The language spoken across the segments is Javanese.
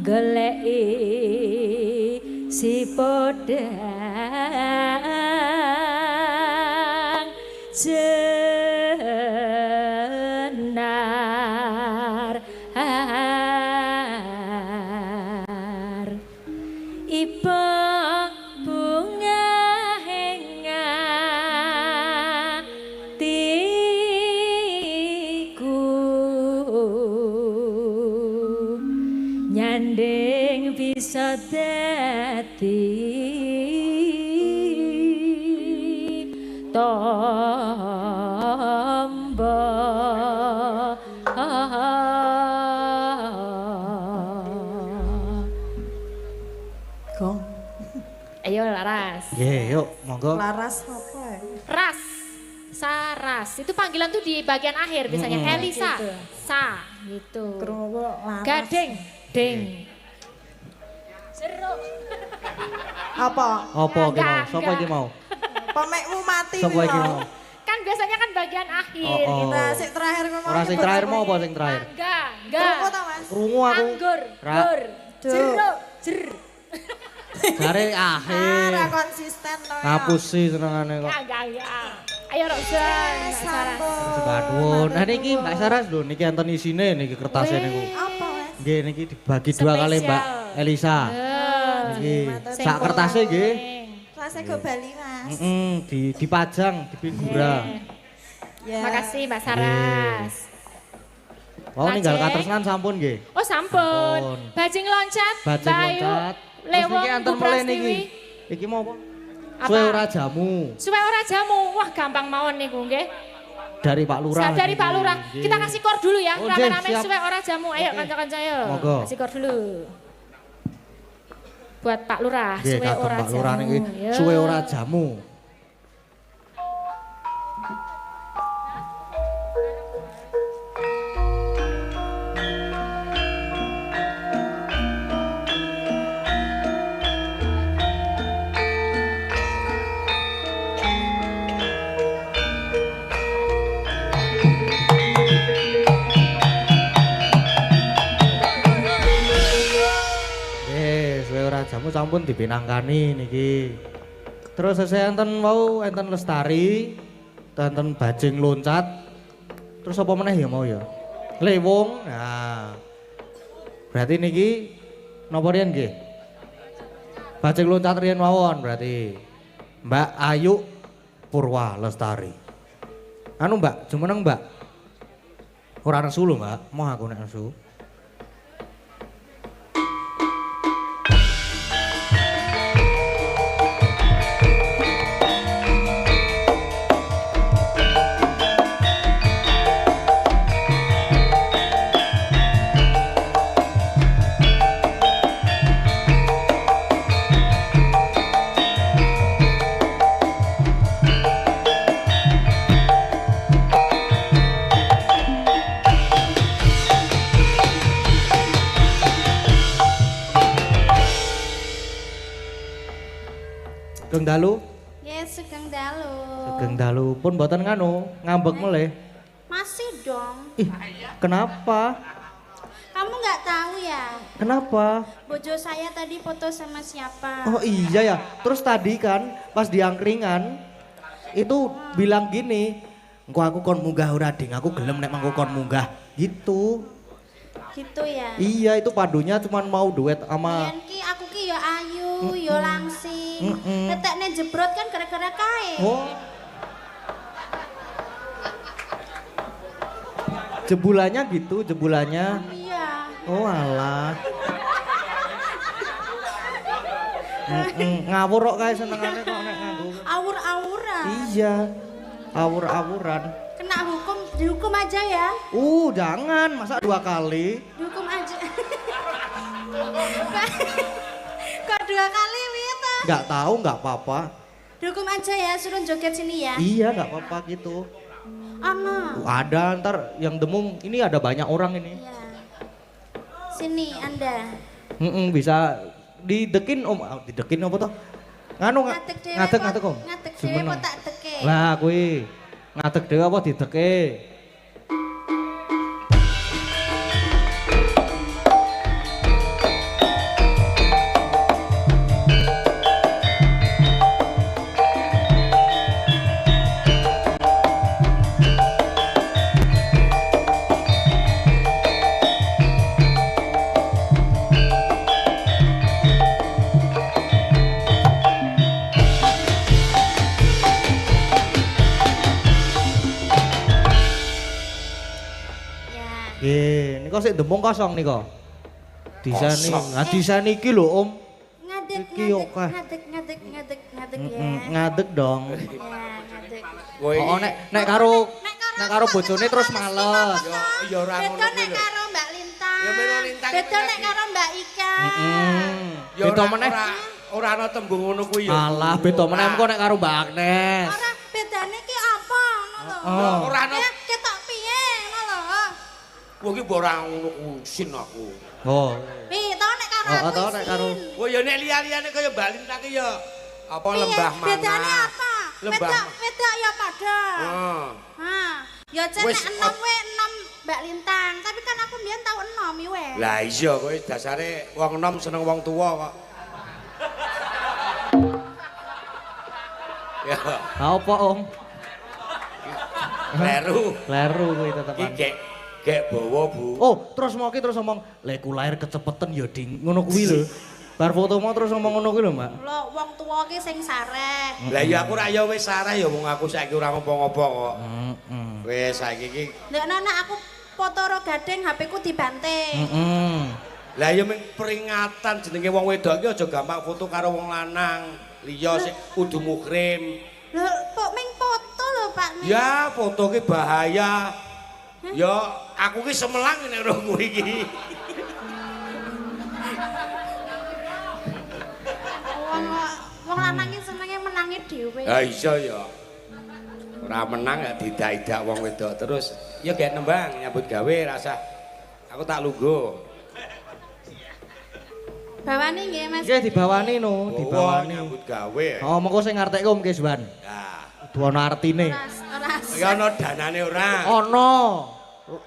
goleki si podang jenar iba bunga hengatiku nyanding bisa dadi tombo Gong. Ayo Laras. Nggih, yuk monggo. Laras apa ya? Ras. Saras. Itu panggilan tuh di bagian akhir biasanya. Elisa. Gitu. Sa gitu. Krowo laras. Gading. Ding. Jeruk. Apa iki mau? Sopo iki mau? Pemekmu mati Sopo iki mau? Kan biasanya kan bagian akhir Oh, oh. gitu. Nah, sing terakhir ngomong. Ora sing terakhir mau apa sing terakhir? Enggak. Krungu ta, Mas? Krungu aku. Anggur. Ra. Gur. Duh. Jeruk. Jer. Jare Ah, akhir. ora konsisten to. ya. Ngapus sih senengane kok. Enggak. Ayo Rosan. Sampun. Sebaduun. Nah niki Mbak Saras lho niki enten isine niki kertasnya niku. Apa, Mas? Nggih niki dibagi dua kali Mbak Elisa. Niki sak kertasnya nggih. Kelasnya go Bali, Mas. Dipajang di pinggura. Ya. Makasih Mbak Saras. Oh ninggal Lajeng. katresnan sampun nggih. Oh sampun. Sampun. Bajing loncat. Bajing Bayu, loncat. Terus Lewong, niki enten Kupras meleh niki. Tiwi. Iki mau apa? Apa? Suwe ora jamu Suwe ora jamu. Wah gampang mawon niku nggih. dari Pak Lurah. Dari Pak Lurah. Nggih. Kita kasih kor dulu ya. Oh, Rame-rame siap. suwe ora jamu. Ayo Oke. kanca-kanca ayo. Monggo. Kasih kor dulu. Buat Pak Lurah, Nggih, suwe kagem ora Pak Lurah jamu. niki Yo. suwe ora jamu. Suwe ora jamu sampun dipinangkani niki. Terus saya enten wau enten Lestari, enten Bajing loncat. Terus apa meneh ya mau ya? Lewung. Nah. Berarti niki napa riyen nggih? Bajing loncat riyen mawon berarti. Mbak Ayu Purwa Lestari. Anu Mbak, jumeneng Mbak. Ora nesu lho Mbak, mau aku nek nesu. Sugeng dalu, Yes, Sugeng Dalu. sugeng dalu pun mboten nganu, ngambek meleh. Masih dong. Ih, kenapa? Kamu nggak tahu ya? Kenapa? Bojo saya tadi foto sama siapa? Oh iya ya, terus tadi kan pas di angkringan itu bilang gini, engko aku kon munggah ora ding, aku gelem nek mangko kon munggah gitu. Gitu ya. Iya itu padunya cuman mau duet sama Biyen ki aku ki ya ayu, ya langsing. Tetekne jebrot kan gara-gara kae. Oh. Jebulannya gitu, jebulannya. Iya. Oh alah. Ngawur kok kae senengane kok nek nganggo. Awur-awuran. Iya. Awur-awuran. Kena hukum, dihukum aja ya. Jangan, masa 2 kali? Dihukum aja. Kok 2 kali Wita? Nggak tahu, nggak apa-apa. Dihukum aja ya, suruh joget sini ya. Iya, nggak apa-apa gitu. Ana. Ada ntar yang demung, ini ada banyak orang ini. Iya. Sini Anda. Bisa didekin om, didekin apa toh? Nganu Ngatek dhewe ngatek om. Ngatek dhewe Jumeneng. kok tak teke. Lah kuwi ngatek dhewe apa dideke? kok sik dempung kosong nika. Desain iki, Kosong. desain iki lho Om. Ngadeg, Iki oke. ngadeg ya. Ngadeg dong. Ya, ngadeg. Kowe Oh, iki nek karo bojone terus males. ya ora ngono Beda kuwi nek lho. karo Mbak Lintang. Ya Mbak Lintang Beda iki nek lagi. karo Mbak Ika. Ya Beda ora meneh. ora ana tembung ngono kuwi ya. Alah, beda meneh engko nek karo Mbak Agnes. Ora bedane ki apa ngono lho. Oh. Ora ana Ya ketok piye ngono lho. Wong iki mbok ora ngono kusin aku. Oh. Pi, tau nek karo Oh, aku. tau nek karo- isin. Oh ya nek liya-liyane kaya Mbak Lintang ki ya apa Piye? lembah mana? Bedane apa? Lembah. Beda ya padha. Heeh. Ha, ya cek Wis, nek enom we enom Mbak Lintang, tapi kan aku mbiyen tau enom ya weh. Lah iya kowe dasare wong enom seneng wong tuwa kok. Ya, Apa Om? kleru. Kleru kuwi Iki tetepan. gek bawa, Bu. Oh, terus mau terus ngomong, "Lek ku lahir kecepetan ya ding." Ngono kuwi lho. Bar foto mau terus ngomong ngono kuwi lho, Mbak. Lho wong tuwa ki sing sareh. Lah ya aku ra ya wis sarah ya wong aku saiki ora ngopo-ngopo kok. Heeh. Wis saiki iki Nek nek aku foto ro gading HP ku dibanting. Heeh. lah ya ming peringatan jenenge wong wedok iki aja gampang foto karo wong lanang. Liya sik kudu mukrim. Lho kok ming foto lho Pak. Ning. Ya foto ki bahaya. Ya aku ki semelang nek roh kowe iki. Wong lanang ki senenge menangi dhewe. Ha iya ya. Ora menang ya didak-idak wong wedok terus ya gek nembang nyambut gawe rasa aku tak lungguh. Bawani nggih Mas. Nggih dibawani no, Bawa dibawani. nyambut gawe. Oh, mengko sing ngartekke Om Keswan. Nah, Kudu ana artine. Ora. ya ana danane ora. Ono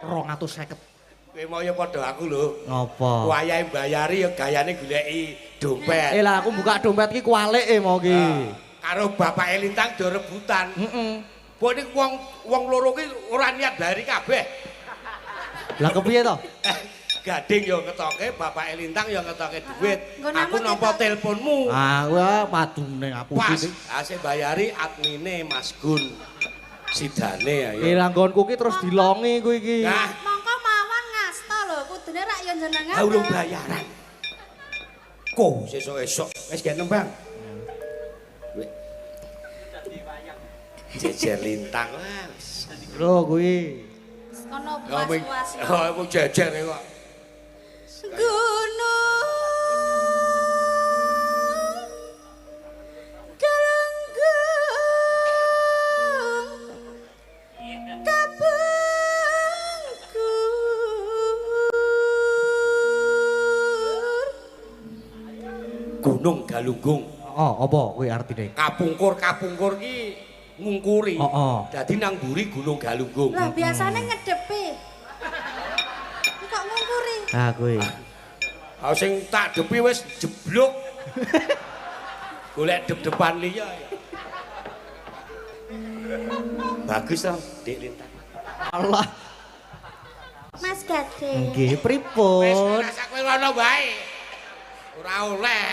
250. Kowe mau ya padha aku lho. Ngopo? Wayahe mbayari ya gayane goleki dompet. Lah aku buka dompet ki kualike mau ki. Karo bapake Lintang do rebutan. Heeh. Mbok nek wong loro ki ora niat bayari kabeh. Lah kepiye to? Gading ya ngetoke, bapake Lintang ya ngetoke duit. Nggon Aku namut nampa itu. teleponmu. Ah, wah padune Pas, ngapusi. asih bayari admine Mas Gun. Sidane ayo. Langgonku ki terus dilongi kuwi iki. Nah, Mongko mawon ngasta lho, kudune rak ya jenengan. ha urung bayaran. Ko sesuk-esuk wis gek nembang. Weh. Jejer Lintang wah. wis. Lho kuwi. Kono Ya ming puas-puas. oh mung jejer kok. Gunung Galunggung Kapungkur Gunung Galunggung. Oh, apa kuwi artine? Kapungkur ki ngungkuri. Oh. Dadi nang mburi Gunung Galunggung. Lah biasane ngedepi. Kok ngungkuri? Ah kuwi. Ah sing tak depi wis jeblok. Golek dep-depan liya. Bagus to, Dik Lintang. Allah. Mas Gading. Nggih, Wis pripun? rasa kowe ngono wae. Ora oleh.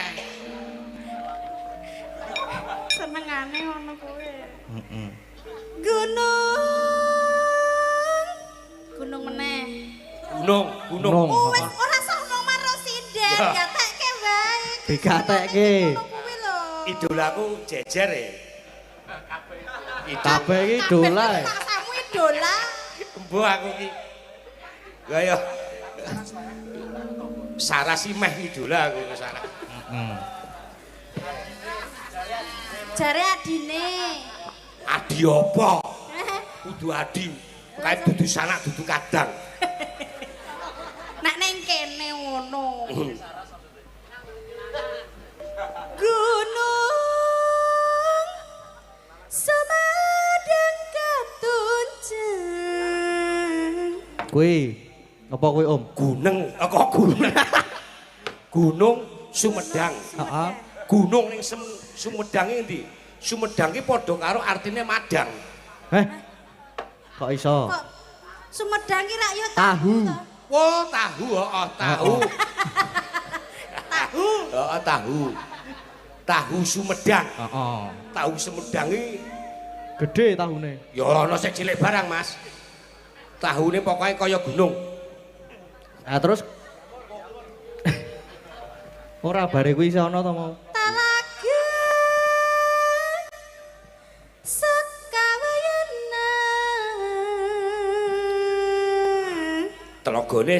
Senengane ngono kowe. Heeh. Gunung meneh. Gunung. Gunung. Oh, wis ora usah ngomong karo sinden, Ya. gatekke wae. Digatekke. Ngono kuwi lho. Idolaku jejer ya. Kabeh iki idola. Kamu idola. Embuh aku ki. Kaya Sarah si meh idola aku Sarah. Heeh. Jare adine. Adi apa? Kudu adi. Kae dudu sanak dudu kadang. Nek ning kene ngono. Gunung Semadang Katunjang. Kuwi apa kuwi Om? Kok gunung? Gunung Sumedang. Heeh. Gunung ning Sumedang endi? Sumedang ki padha karo artine madang. Heh. Kok iso? Kok Sumedang ki rak yo Tahu. toh. Oh, tahu, oh, tahu. Tahu. Oh, tahu. Tahu Sumedang. Heeh. Tahu Sumedang iki Gede tahune. ya ana sing cilik barang, Mas. Tahune pokoke kaya gunung. Nah terus ora bare kuwi isih ana to mau. Talaga Sekawayana Telagane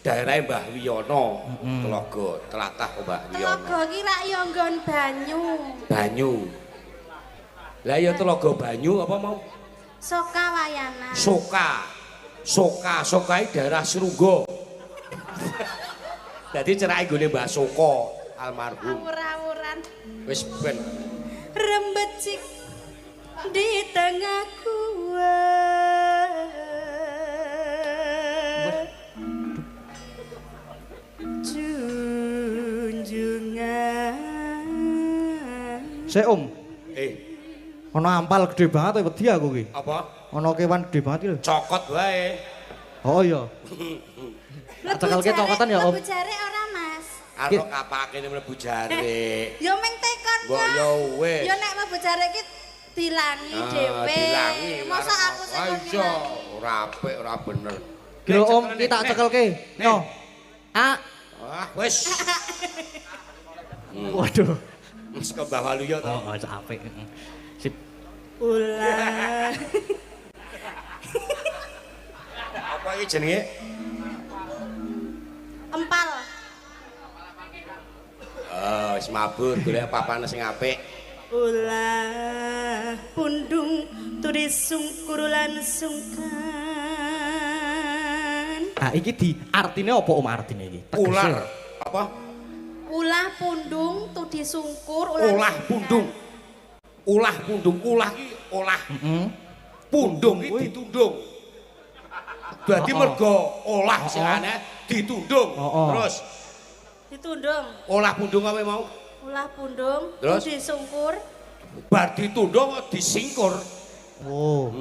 daerah Mbah Wiyono. Telaga, tlatah Mbah Wiyono. Telaga ki rak ya nggon banyu. Banyu. Lah ya telaga banyu apa mau? Sokawayana. Soka iki daerah Srungga. Dadi cerake nggone Mbah Soka almarhum. Awur-awuran. Wis ben. Rembecik di tengah gua. Junjungan. Sik Om, Eh, ana ampal gede banget wedi aku ki. apa? Ana kewan gede banget iki lho. Cokot wae. Oh iya. Cekelke cokotan ya Om. Lebu jare ora Mas. Arep kapake mlebu jare. Yo meng tekon Mbok kok. yo wis. Yo nek lebu jare ki dilangi dhewe. Dilangi. Masa aku sing Ayo, dilangi. ora apik, ora bener. Ki lho Om, ki tak cekelke. Nyo. Ah, Wah, wis. waduh. Wis ke Mbah Waluyo to. Oh, capek. Sip. Ulah. Apa iki jenenge? Empal. Oh, wis mabur golek papan sing apik. Ulah pundung turis sungkur lan sungkan. Ah, iki di artine apa Om artine iki? Tegese. Ular. Apa? Ulah pundung tudi sungkur Ulah pundung. Ulah pundung, ulah iki olah. Pundung iki ditundung. Berarti mergo olah sing aneh ditundung. Terus ditundung. olah pundung apa mau? Ulah pundung Terus? tudi sungkur. Bar ditundung disingkur. Oh.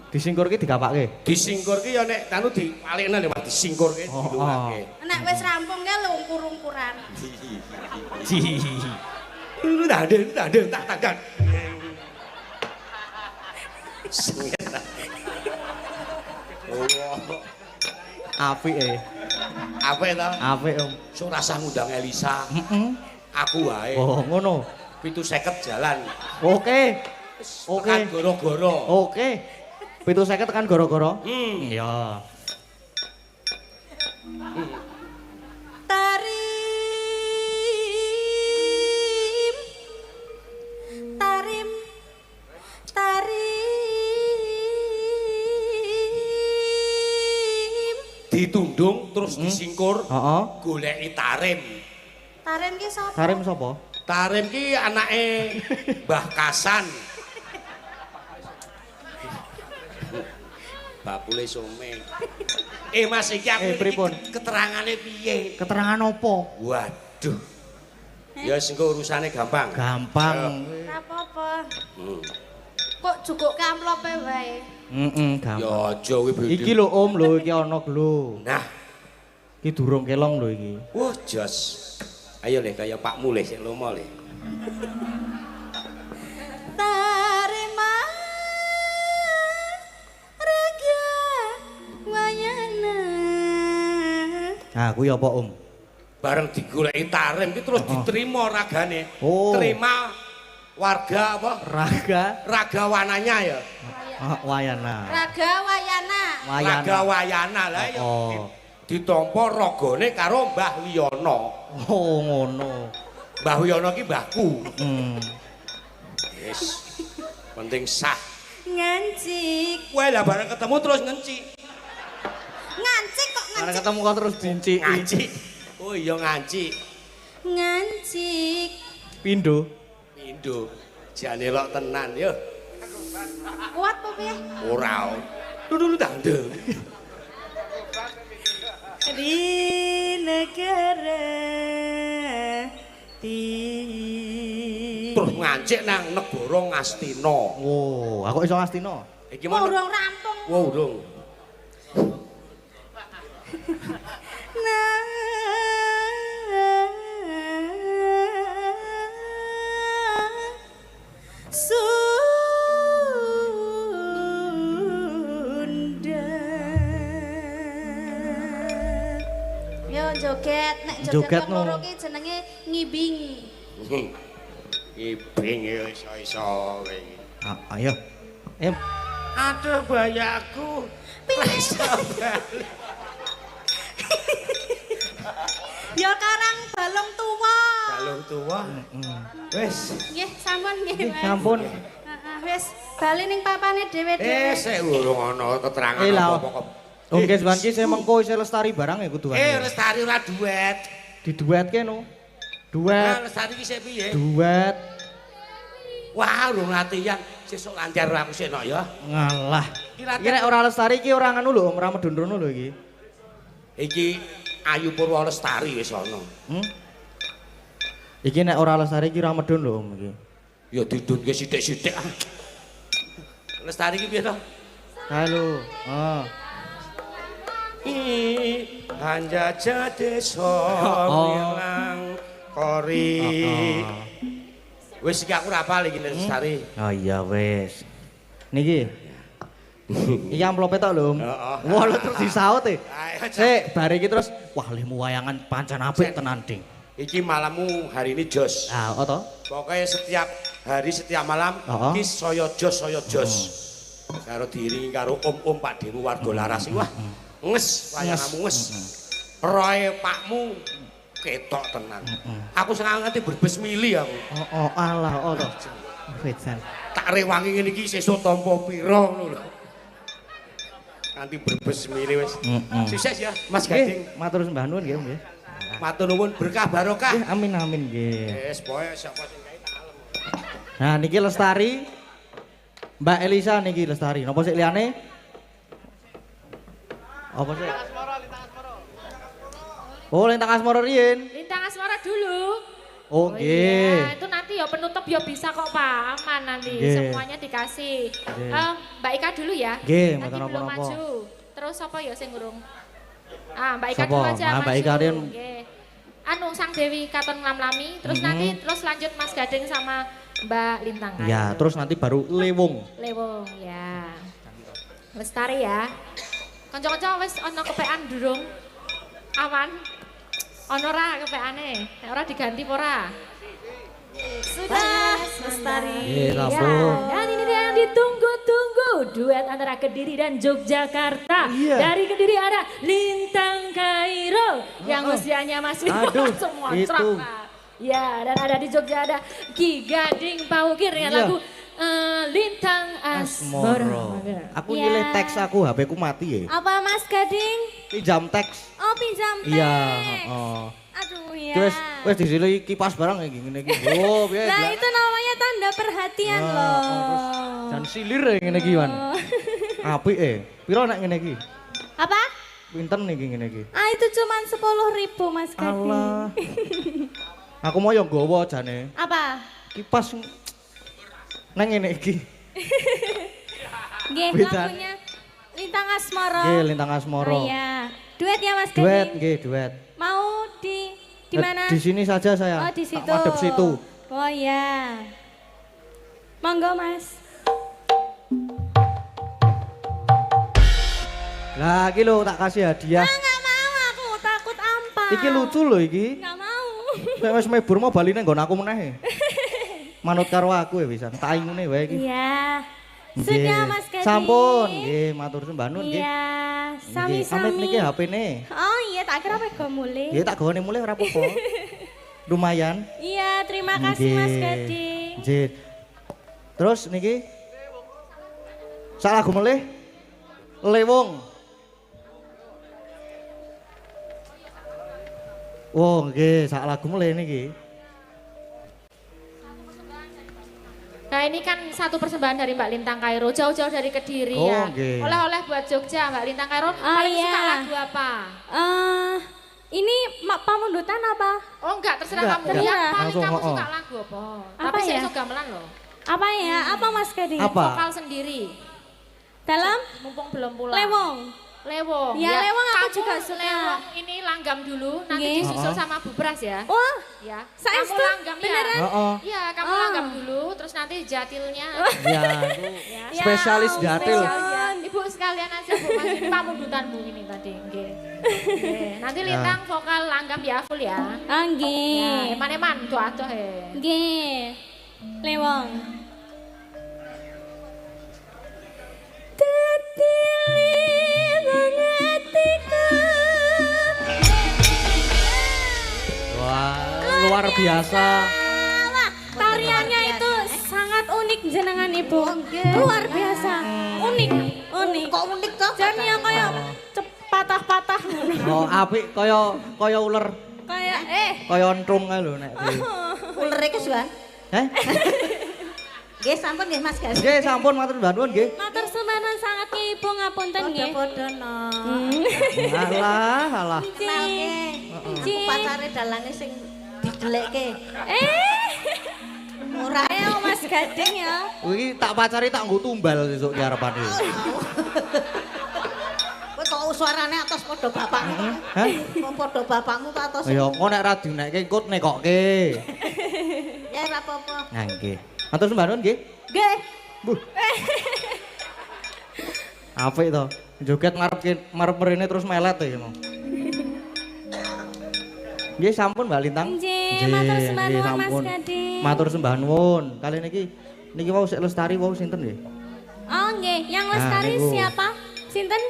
Disingkur ki digapake. Disingkur ki ya nek anu dipalekna lho disingkurke dilungake. Nek wis rampung ke lungkur-ungkuran. Lu tanda tak tagan. Oh, Apik apa itu? Apik Om. So rasa ngundang Elisa. Aku wae. Oh, ngono. 750 jalan. Oke. Tekan goro-goro. Oke. 750 tekan goro-goro. Iya. Tarim. Ditundung terus disingkur. Heeh. Goleki tarim. Tarim ki sapa? Tarim sapa? Tarim ki anake Mbah Kasan. Bakule some. Mas iki aku pripun? keterangane piye? Keterangan apa? Waduh. Ya sing urusane gampang. Gampang. Ora apa-apa. Kok jukuk ke amplope wae. Gampang. Ya aja kuwi beda. Iki lho Om lho, iki ana lho. Nah, Iki durung kelong lho iki. wah jos. Ayo le kaya Pak Mulih sik lomo le. Tarima raga wayana. Nah, kuwi apa Om? Bareng digoleki tarim ki terus diterima ragane. Oh. Terima warga apa? Raga wananya ya. Wayana. Raga wayana. Raga wayana lah ya. Ditampa ragane karo Mbah Wiyono. Oh, ngono. Mbah Wiyono ki mbahku. Wis. Penting sah. Ngancik. Kowe lah bareng ketemu terus ngenci. Ngancik kok Karena ngancik. ketemu kok terus dinciki. Nganci. Oh iya nganci. Ngancik. Pindo. Indo. Jane lok tenan yo. Kuat apa piye? Ora. Dulu tandem. Di negara Terus ngancik nang negara Ngastina. Oh, aku iso Ngastina. Iki mau urung rampung. Wah, urung. Sunda joget nek Joget joget no. loro ki jenenge ngibing. Ibing ya iso-iso kowe. Ayo. Aduh bayaku. Iso bali. Ya karang balung tuwa. Balung tua. Wis. Nggih, sampun nggih. Mas. Sampun. Heeh, wis bali ning papane dhewe-dhewe. Sik urung ana keterangan Lah. apa-apa. Oke, seban ki saya mengko isih lestari barang ya kudu. Lestari ora duet. Diduetke no. Nah, Duet. lestari ki sik piye? Duet. Wah, urung latihan. Sesuk lancar aku sik nok ya. Ngalah. Iki Iki nek ora lestari iki ora nganu lho, ora medun rono lho iki. Iki Ayu Purwa Lestari wis ana. Iki nek ora lestari iki ora medun lho Om iki. Ya didunke sithik-sithik. Lestari ki piye to? Halo. Hanjaja desa milang kori. Wis iki aku ora apal iki Lestari. Oh iya wis. Niki. Iki amplope tok lho. Wah, lho terus disaut e. Sik, bar iki terus wah lemu wayangan pancen apik tenan ding. Iki malammu hari ini jos. Ah, oh toh? Pokoknya setiap hari setiap malam iki saya jos. Karo diiringi karo om-om Pak Dewu warga Laras. Wah, nges wayanganmu nges. Roe pakmu ketok tenan. Aku seneng nganti berbes mili aku. Oh, alah, oh toh. Wedan. Tak rewangi ngene iki sesuk tampa pira ngono lho. Nanti berbes mili wis. Sukses ya Mas Gading. Matur sembah nuwun nggih, nggih. Matur nuwun berkah barokah. Nggih, amin amin nggih. Wis pokoke sapa sing gawe tak alem. Nah, niki Lestari. Mbak Elisa niki Lestari. Napa sik liyane? Apa sih? Oh, Lintang Asmara riyen. Lintang Asmara dulu. Oh, nggih. Iya, itu nanti ya penutup ya bisa kok Pak, aman nanti Nggih. semuanya dikasih. Mbak Ika dulu ya. Nggih, Nanti mboten belum napa-napa. maju. Terus apa ya sing ngurung? Mbak Ika Sapa? dulu aja maju. Mbak Ika riyen. Nggih. Anu Sang Dewi Katon nglam-lami, terus nanti terus lanjut Mas Gading sama Mbak Lintang. Ya, terus nanti baru Lewung. Lewong ya. Lestari ya. Kanca-kanca wis ana kepekan durung? Aman? Ana ora kepeane? Nek ora diganti apa ora? Sudah, Lestari. Nggih, sampun. Dan ini dia yang ditunggu-tunggu, duet antara Kediri dan Yogyakarta. Iya. Dari Kediri ada Lintang Kairo yang usianya masih Aduh, semua itu. Ya, dan ada di Jogja ada Ki Gading Paukir dengan Iya. lagu Lintang Asmara. Asmoro. Aku Ya. nyilih teks aku, HP ku mati ya. Apa Mas Gading? Pinjam teks. Oh pinjam teks. Iya, heeh. Aduh ya. Wes disili kipas barang iki ngene iki. Oh, piye? Nah itu namanya tanda perhatian loh. Jan silir ya ngene iki, Wan. Apik Piro nek ngene iki? Apa? Pinten iki ngene iki? Itu cuman 10.000 Mas Gading. Alah. Aku mau yo nggawa jane. Apa? Kipas nang ngene iki. Nggih, Beda. lagunya Lintang Asmara. Nggih, Lintang Asmara. Oh iya. Duet ya Mas Gading? Duet, nggih, duet. Mau di mana? Di sini saja saya. Oh di situ. Tak madep situ. Oh iya. Monggo Mas. Lah iki lho tak kasih hadiah. Nggak mau aku takut ampas. Iki lucu lho iki. Nggak mau. Nek wis mebur mau baline nggon aku meneh. Manut karo aku ya bisa. Tak ingune wae iki. Iya. Nggih. Sudah Mas Gading. Sampun, nggih, matur sembah nuwun nggih. Iya, Nggih, sami-sami. Amit niki HP-ne. Oh iya, tak kira pego mulai. Nggih, tak gawane mulih ora apa-apa. Lumayan. Iya, terima kasih Mas Nggih. Gading. Nggih. Terus niki sak lagu mulih Lewung. Oh, nggih, sak lagu mulih niki. Nah ini kan satu persembahan dari Mbak Lintang Kairo, jauh-jauh dari Kediri Oh, ya. nggih. Oleh-oleh buat Jogja Mbak Lintang Kairo, paling iya. suka lagu apa? Ini pamundutan apa? Oh enggak, terserah Enggak, kamu. enggak. Yang paling Langsung, kamu oh. suka lagu apa? Apa Tapi ya? saya suka gamelan loh. Apa ya? Apa Mas Gading? Apa? Vokal sendiri. Dalam Mumpung belum pulang. Lewong. Lewong. Ya, Lewong aku kamu juga suka. Lewong ini langgam dulu, nanti Nggih. disusul sama bubras ya. Wah, Ya. Saestu? Kamu langgam Beneran? ya. Heeh. Iya, kamu Oh. langgam dulu, terus nanti jatilnya. Ya, itu ya. spesialis Ya jatil. ampun. Itu Ibu sekalian aja Bu, Mas ini pamundutanmu ini tadi. Nggih. Nanti Lintang vokal langgam ya full ya. Ah nggih. Ya, eman-eman doa-doa he. Nggih. Lewong. Tetile mengatiku. Wah, luar biasa. Wah, tariannya itu sangat unik jenengan Ibu. Luar biasa. Unik. Kok unik toh? Jan ya kayak patah-patah ngono. Oh, apik kaya uler. Kayak Kaya entrung kae lho nek. Uler iki Suan. Heh? Nggih sampun nggih Mas Gas. Nggih, sampun matur nuwun nggih. matur sumbanan sangat nggih Ibu ngapunten nggih. Padha-padha no. Alah. Kenal nggih. Aku pacare dalange sing didelekke. Murah. Ayo Mas Gading ya. Iki tak pacari tak nggo tumbal sesuk ki arepane. Kowe kok suarane atos padha bapakmu. Hah? Kok padha bapakmu ta atos? Ya kok nek ra dinekke ikut nekokke. Ya ora apa-apa. Nah nggih. Matur sembah nuwun nggih. Nggih. Buh. Apik to. Joget ngarep mrene terus melet iki mau. Nggih sampun Mbak Lintang. Nggih, matur sembah nuwun Mas sampun. Gading. Matur sembah nuwun. Kali niki wau sik lestari wau sinten nggih? Oh nggih, yang lestari niku. siapa? Sinten?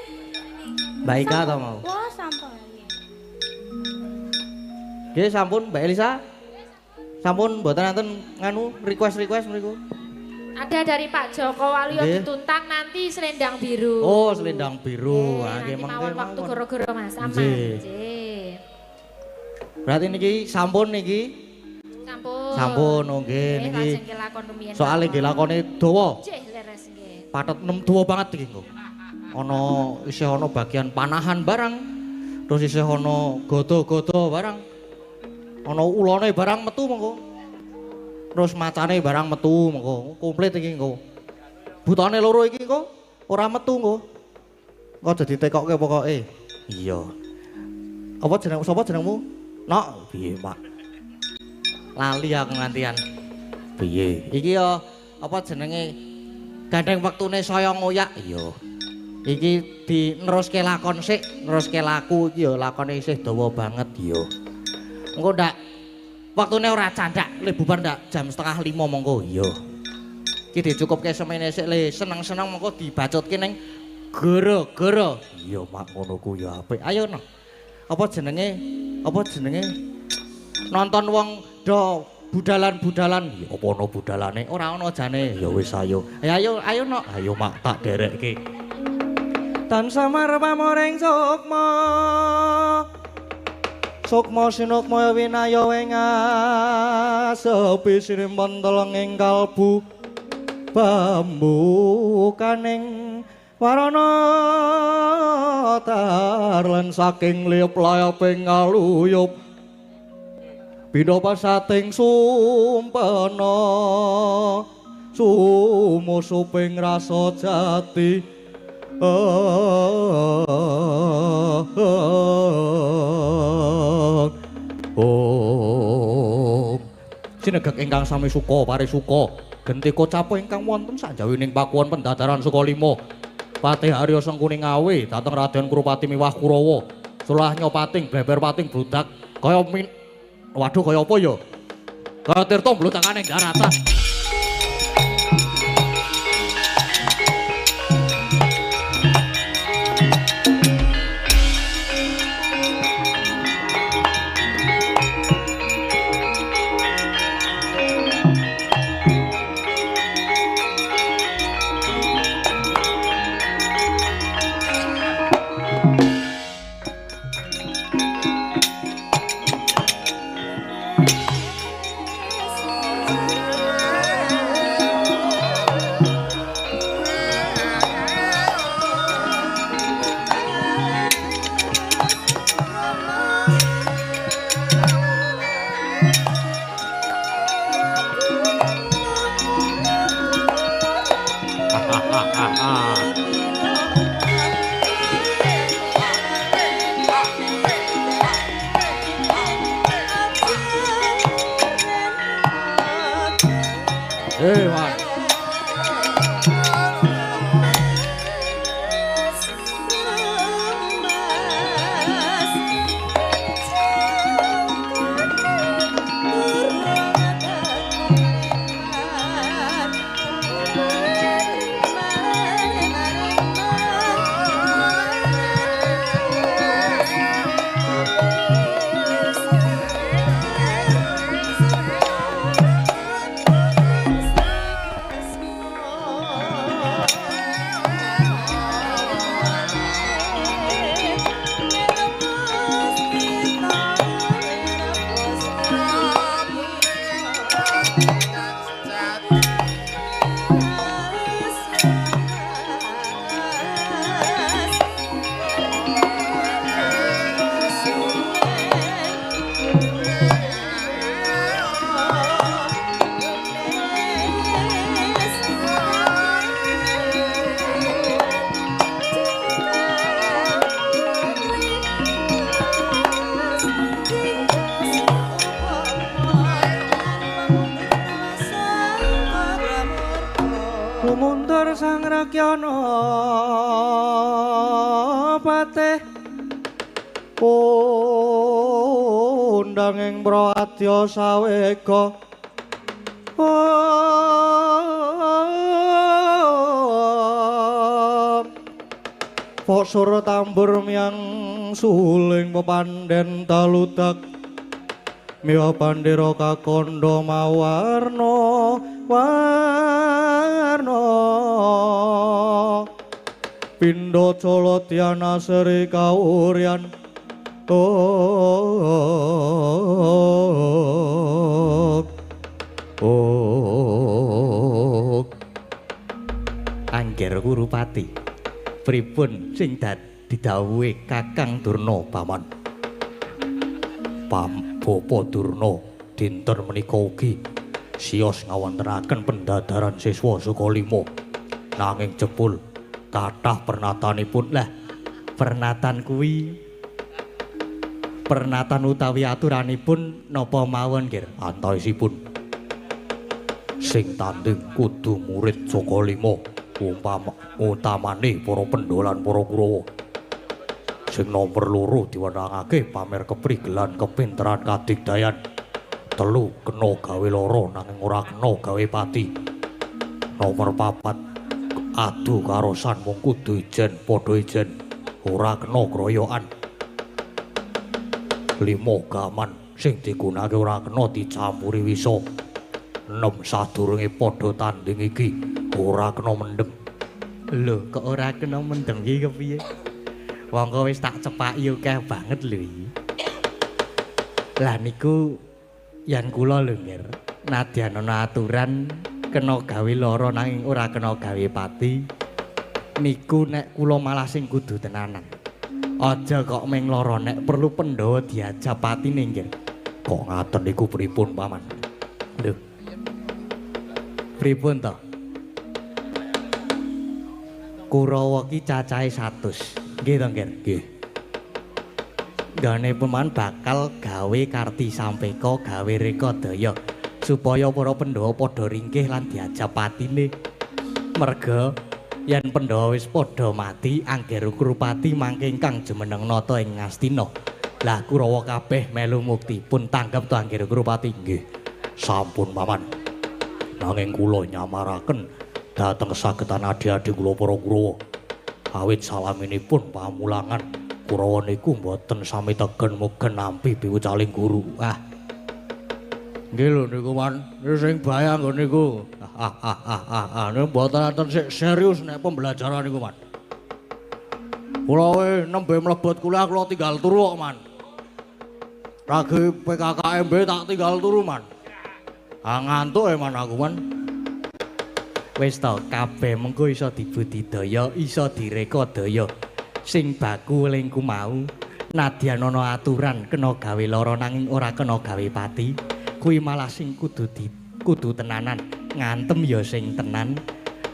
Mbak Ika to mau. Wah, sampun. Nggih sampun Mbak Elisa. Sampun mboten enten nganu request mriku. Ada dari Pak Joko Waluyo Nggih. dituntang nanti selendang biru. Oh, selendang biru. Ah, Nanti nggih mawon waktu mawon. goro-goro Mas, aman. Nggih. Nggih. Berarti niki sampun niki. Sampun. Sampun oh, nggih niki. lajeng kelakon rumiyin. Soale nggih lakone dawa. Nggih, leres nggih. Patet 6 dawa banget iki engko. Isih ana bagian panahan barang. Terus isih ana godo-godo barang. Ana ulone barang metu mengko. Terus macane barang metu mengko. Komplit iki engko. Butane loro iki engko ora metu engko. Engko dadi tekokke pokoke. Iya. Apa jeneng sapa jenengmu? Nok, piye, Pak? Lali aku ngantian. Piye? Iki ya apa jenenge? Gandeng wektune saya ngoyak. Iya. Iki dineruske lakon sik, neruske laku iki ya lakone isih dawa banget ya. Engko ndak wektune ora candhak, le bubar ndak jam 4:30 monggo. Iya. Iki dicukupke semene sik le seneng-seneng monggo dibacutke ning gara-gara. Iya, Mak ngono ku ya apik. Ayo no. Apa jenenge? Nonton wong do budalan-budalan. Ya apa ana budalane? Ora ana jane. Ya wis ayo. Ayo no. Ayo Mak tak derekke. Tansah marpamoring sukma. Sukma sinukma winaya wengas sepi sinimpen teleng ing kalbu bambu kaning warana tar lan saking liep-lieping ngaluyup bina pasating sumpena sumusuping rasa jati sinegek ingkang sami suka parisuka genti kocapo ingkang wonten sajawining pakuwon pendadaran suka 5 Patih Arya Sengkuning Ngawi dhateng Raden Kurupati miwah Kurawa sulah nyopating bleber pating bludak kaya waduh kaya apa ya kaya tirta mblutangane daratan. Kumundur sang rakyana patih undang ing Prawadya sawega Pok sura tambur miyang suling pepandhen taludak miwa bandera kakandha mawarna warna pindha Colotyana seri kauryan Angger Kurupati pripun sing didhawuhi Kakang Durna paman Bapa Durna dinten menika ugi siyos ngawontenaken pendadaran siswa Sukalima nanging jebul kathah pernatanipun lah pernatan kuwi pernatan utawi aturanipun napa mawon nggih antawisipun sing tanding kudu murid Sukalima utamane para pendolan para Kurawa sing nomor loro diwenangake pamer keprigelan kepinteran kadigdayan telu kena gawe loro nanging ora kena gawe pati nomor papat adu karosan mung kudu ijen padha ijen ora kena kroyokan limo gaman sing digunakake ora kena dicampuri wisa enem sadurunge padha tanding iki ora kena mendem lho kok ora kena mendem iki kepiye wong wis tak cepaki akeh banget lho iki lah niku yen kula lho nggih nadyan ana aturan kena gawe lara nanging ora kena gawe pati niku nek kula malah sing kudu tenanan aja kok meng lara nek perlu Pandhawa diajab patine nggih kok ngaten niku pripun paman lho pripun to Kurawa ki cacahe 100 nggih to nggih gane paman bakal gawe karti sampeka gawe rekodaya supaya para Pandhawa padha ringkih lan diajab patine merga yen Pandhawa wis padha mati Angger Kurupati mangke ingkang jumeneng nata ing Ngastina lah Kurawa kabeh melu mukti pun tanggap to Angger Kurupati nggih sampun paman nanging kula nyamaraken dhateng sagetan adi-adi kula para Kurawa awit salaminipun pamulangan Kurawa niku mboten sami tegen mugen nampi piwucaling guru nggih lho niku man sing bahaya nggon niku niku mboten enten sik serius nek pembelajaran niku man kula nembe mlebet kuliah kula tinggal turu kok man lagi PKKMB tak tinggal turu man ngantuk man aku man wis to kabeh mengko iso dibudidaya iso direkodaya sing baku lingku mau nadyan ana aturan kena gawe lara nanging ora kena gawe pati kuwi malah sing kudu tenanan ngantem ya sing tenan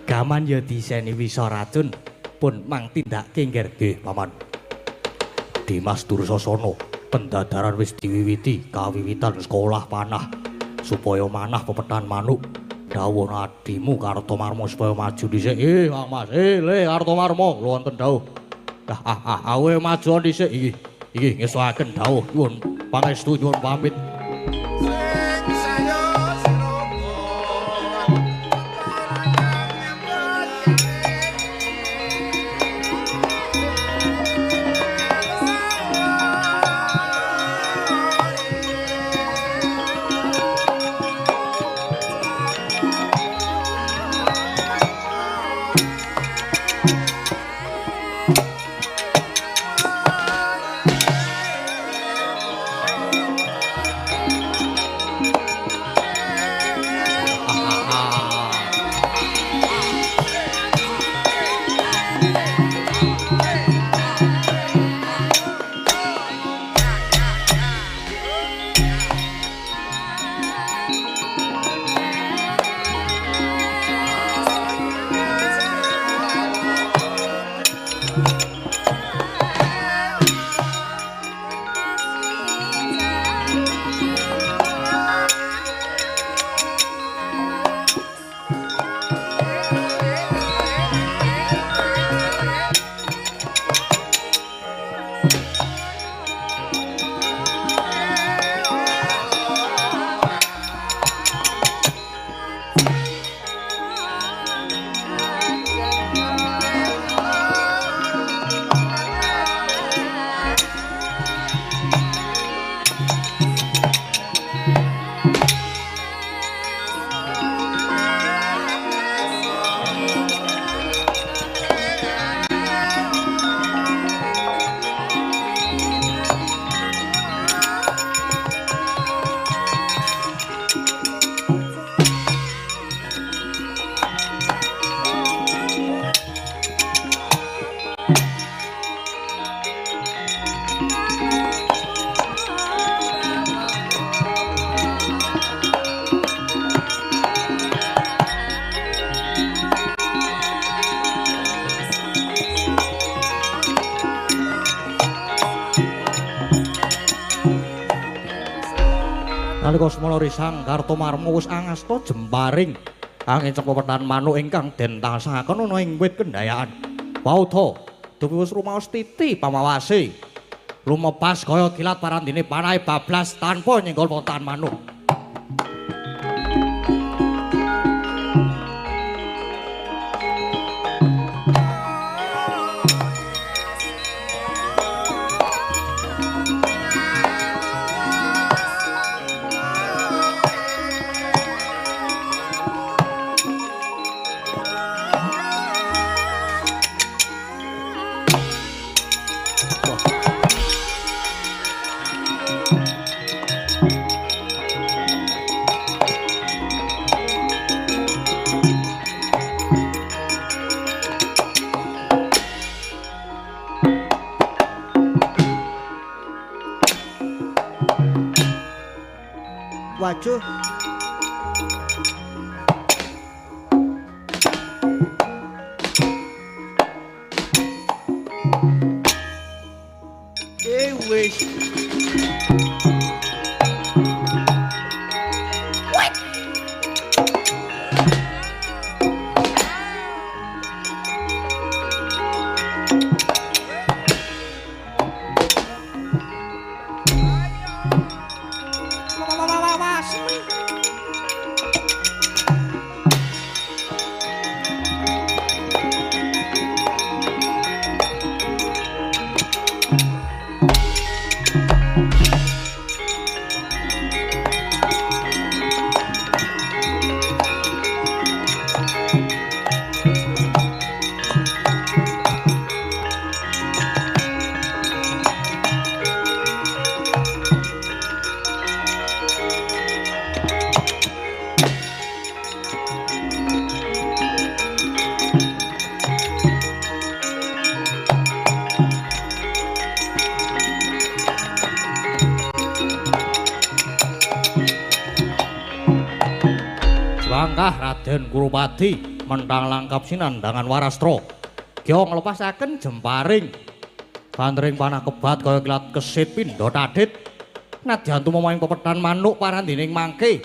gaman ya diseni wisa racun pun mang tindakke nggih paman Dimas Dursasana pendadaran wis diwiwiti kawiwitan sekolah panah supaya manah pepetan manuk dawuh adimu Kartomarma supaya maju dhisik Mas le Kartomarma lho wonten dawuh awe maju dhisik iki ngesuaken dawuh nyuwun pangestu nyuwun pamit nalika semana risang Kartomarma wis angasta jemparing angin cepopethan manuk ingkang den tasahaken ana ing wit kendayaan. Waudha dupi wis rumaos titi pamawase. Lumepas kaya kilat parandine panahe bablas tanpa nyenggol potan manuk. Wajuh. Wis. Langkah Raden Kurupadi mentang langkap sinandangan Warastra. Kya nglepasaken jemparing bantering panah kebat kaya kilat kesit pindha tadhit. Nadyan tumaming pepethan manuk parandining mangke.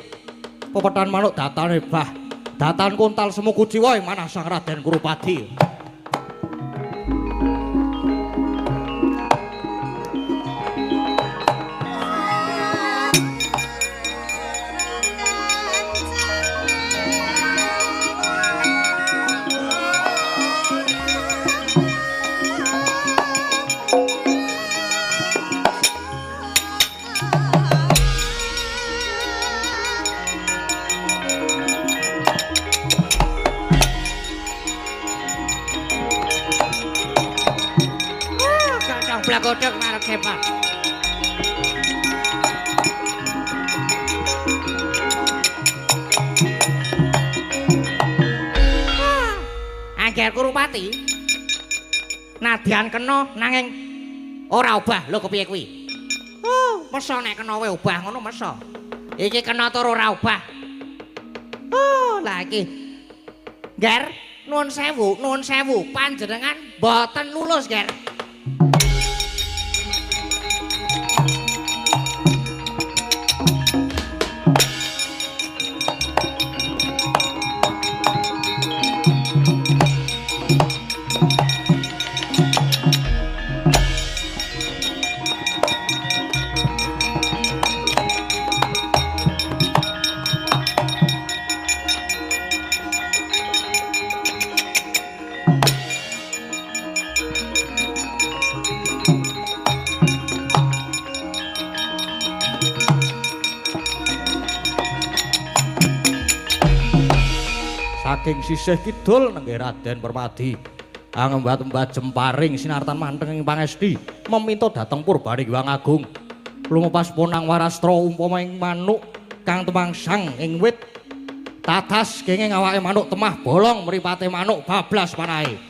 Pepethan manuk datane bah, datan kuntal semu kuciwa ing manah Sang Raden Kurupadi. Blagodhog marang hebat. Angger Kurupati. Nadyan kena nanging ora obah lho kepiye kuwi? Oh, mesa nek kena wae obah ngono mesa. Iki kena tur ora obah. Oh, lah iki. Ger, nuwun sewu, panjenengan mboten lulus, Ger. Saking sisih kidul nenggih Raden Permadi angembat-embat jemparing sinartan manteng ing pangesti meminta dhateng Purbaning Hyang Agung lumepas ponang Warastra umpama ing manuk kang temangsang ing wit tatas kenging awake manuk temah bolong mripate manuk bablas panahe.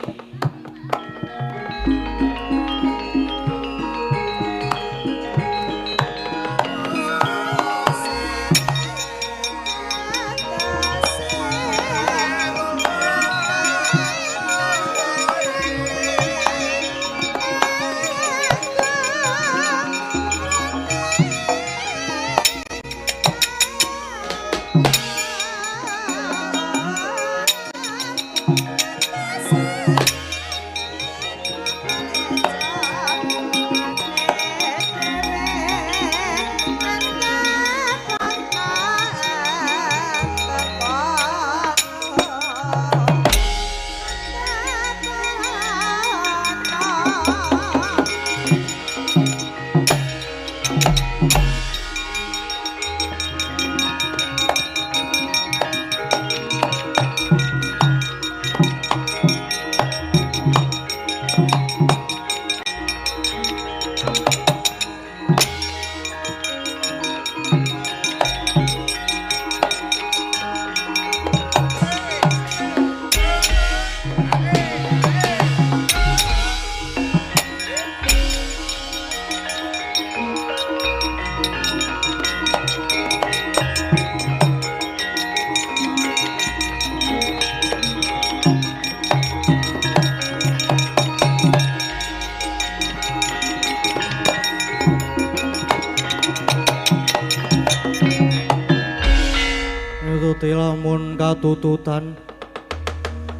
lamun katututan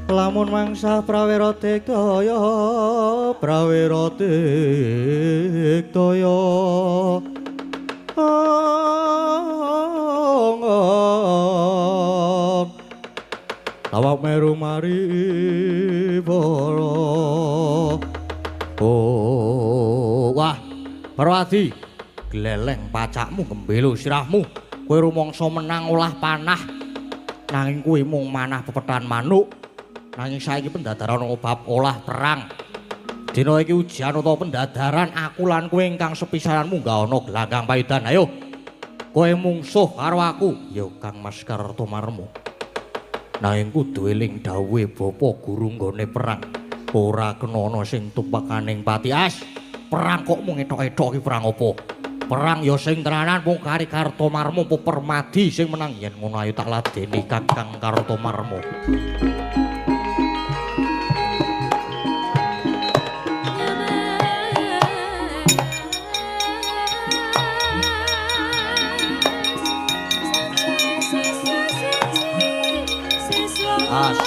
lamun mangsa prawira digdaya prawira digdaya awak meru mari para wah Parwadi gleleng pacakmu gembelo sirahmu kowe rumangsa menang olah panah nanging kuwi mung manah pepetan manuk nanging saiki pendadaran bab olah perang dina iki ujian utawa pendadaran aku lan kowe ingkang sepisanan munggah ana gelanggang payudan ayo kowe mungsuh karo aku ya Kang Mas Kartomarmo nanging kudu eling dawuhe bapa guru nggone perang ora kena ana sing tumpakaning pati as perang kok mung etok-etok iki perang apa perang ya sing tenanan mung kari Kartomarmo apa Permadi sing menang yen ngono ayo tak ladeni Kakang Kartomarmo As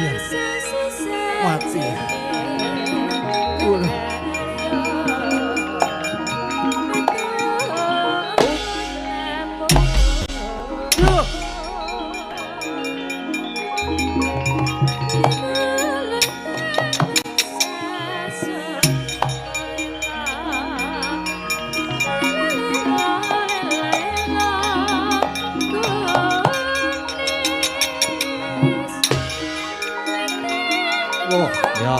ya. Mati ya. Oh, ya.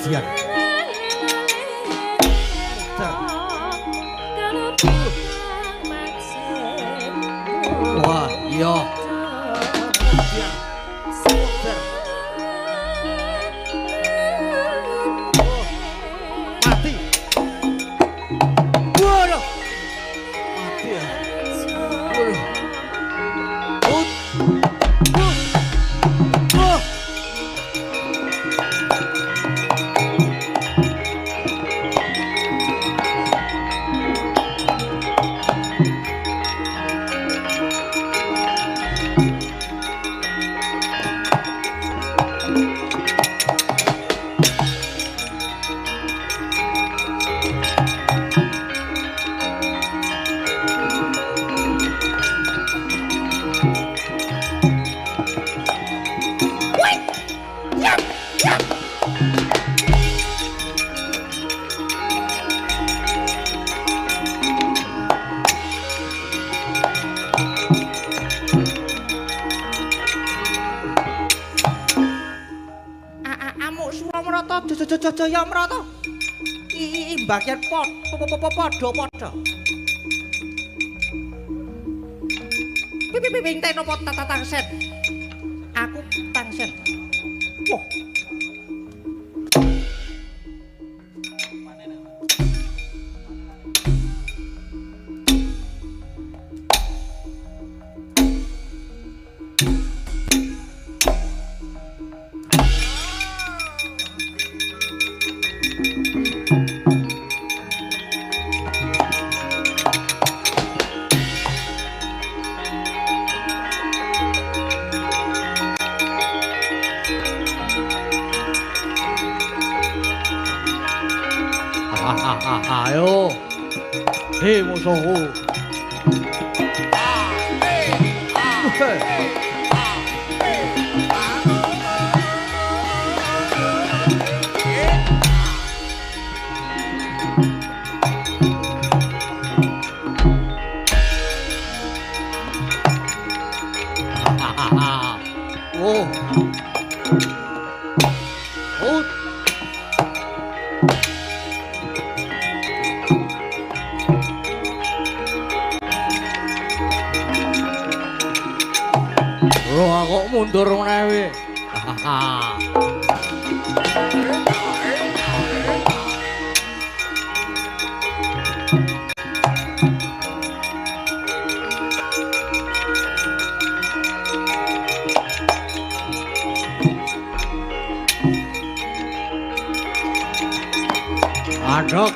Sian. Wah, iya. Mati. Waduh. Mati ya. Waduh. Amuk Suramrata Jayamrata. Bagian padha. Ping ten apa tangsen? Aku tangsen. Wah. Ayo. Hei musuhku. Oh. Loh kok mundur meneh. Adok.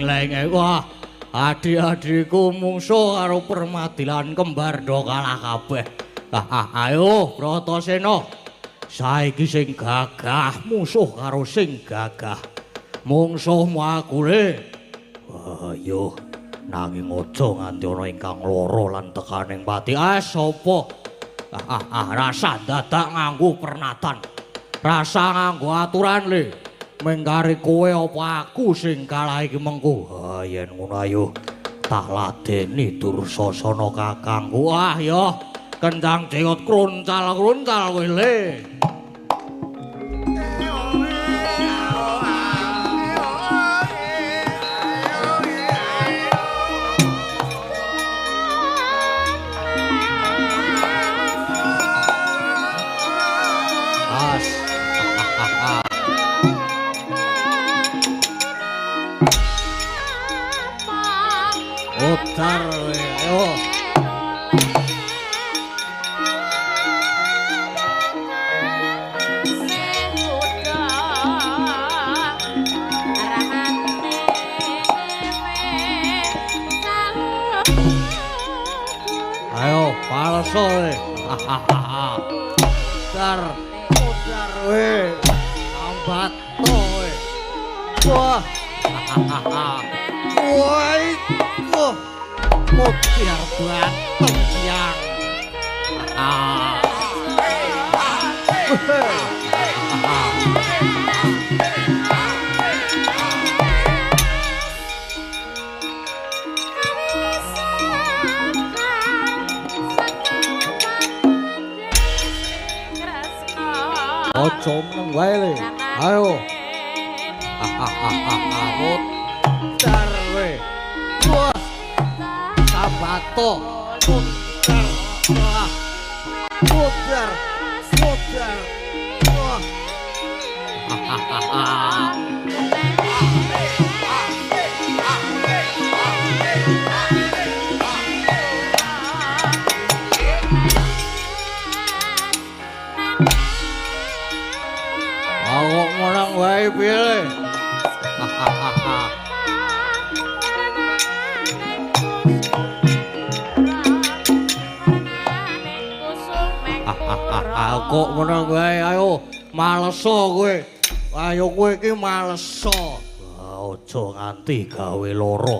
Lengeng wah adik-adikku mungsuh karo Permadilan kembar do kalah kabeh. Ayo Bratasena saiki sing gagah musuh karo sing gagah mungsuhmu aku le. Ayo nanging aja nganti ana ingkang lara lan tekaning pati. Sapa rasa dadak nganggo pernatan rasa nganggo aturan le. Menggari kowe apa aku sing kalah iki mengko. Yen ngono ayo tak ladeni Dursasana kakangku. Ya kendang jenggot kruncal-kruncal kowe le. mudar kowe. Ayo. Ayo, palso kowe. Mudar kowe. Ambat kowe. Wah. Woi. Wah. Mudar banteng siang. Ojo meneng wae le. Ayo. Mudar kowe. Wah. Sabato. Mudar. Wah. Mudar. Mudar. Wah. Aku menang wae piye le. Aku menang wae, ayo maleso kowe. Ayo kowe iki maleso. Aja nganti gawe lara.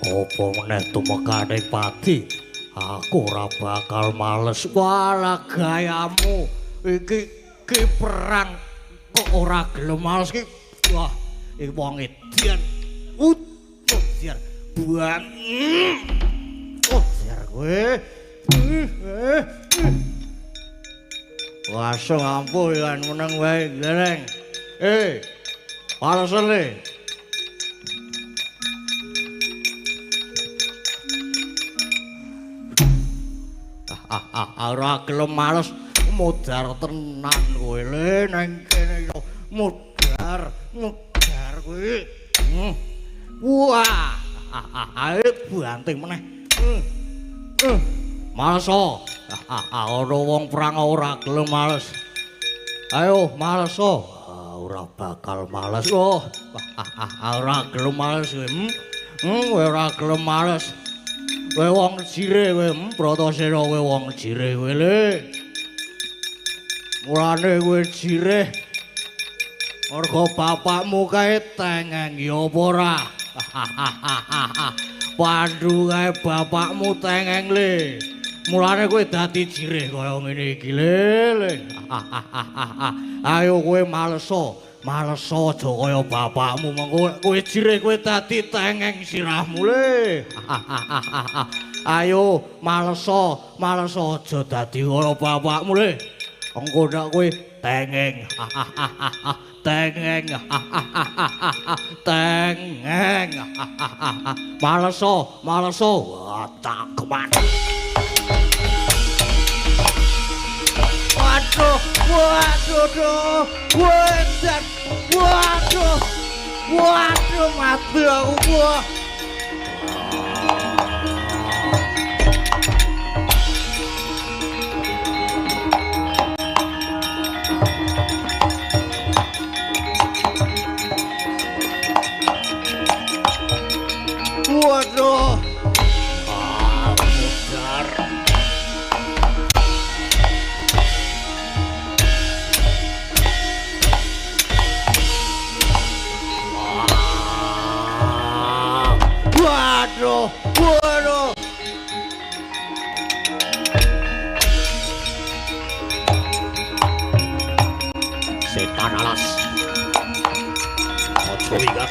Apa meneh tumekaning pati. Aku ora bakal males. Walah gayamu iki perang kok ora gelem males ki. Wah, iki wong edian. Ujar buang. Ujar kowe. Wah, ngampun kan meneng wae, Gleng. Palesen le. Ora gelem males mudar tenan kowe le nang kene yo. Mudar kowe. Wah, ae banting meneh. Maleso. Ana wong perang ora gelem males. Ayo maleso. Ora bakal males. Ora gelem males kowe. Kowe ora gelem males. Kowe wong jire kowe, Bratasena kowe wong jire kowe le. Mulane kowe jire. Mergo bapakmu kae tengeng ya apa ora? Pandhu kae bapakmu tengeng le. Mulane kowe dadi jireh kaya ngene iki le. Ayo kowe maleso aja kaya bapakmu mengko kowe jireh kowe dadi tengeng sirahmu le. Ayo maleso aja dadi kaya bapakmu le. Engko ndak kowe tengeng. Tengeng. Maleso. Cakman. Waduh, mati aku. Waduh. Mudar. Waduh. Setan alas. Ojo ingat.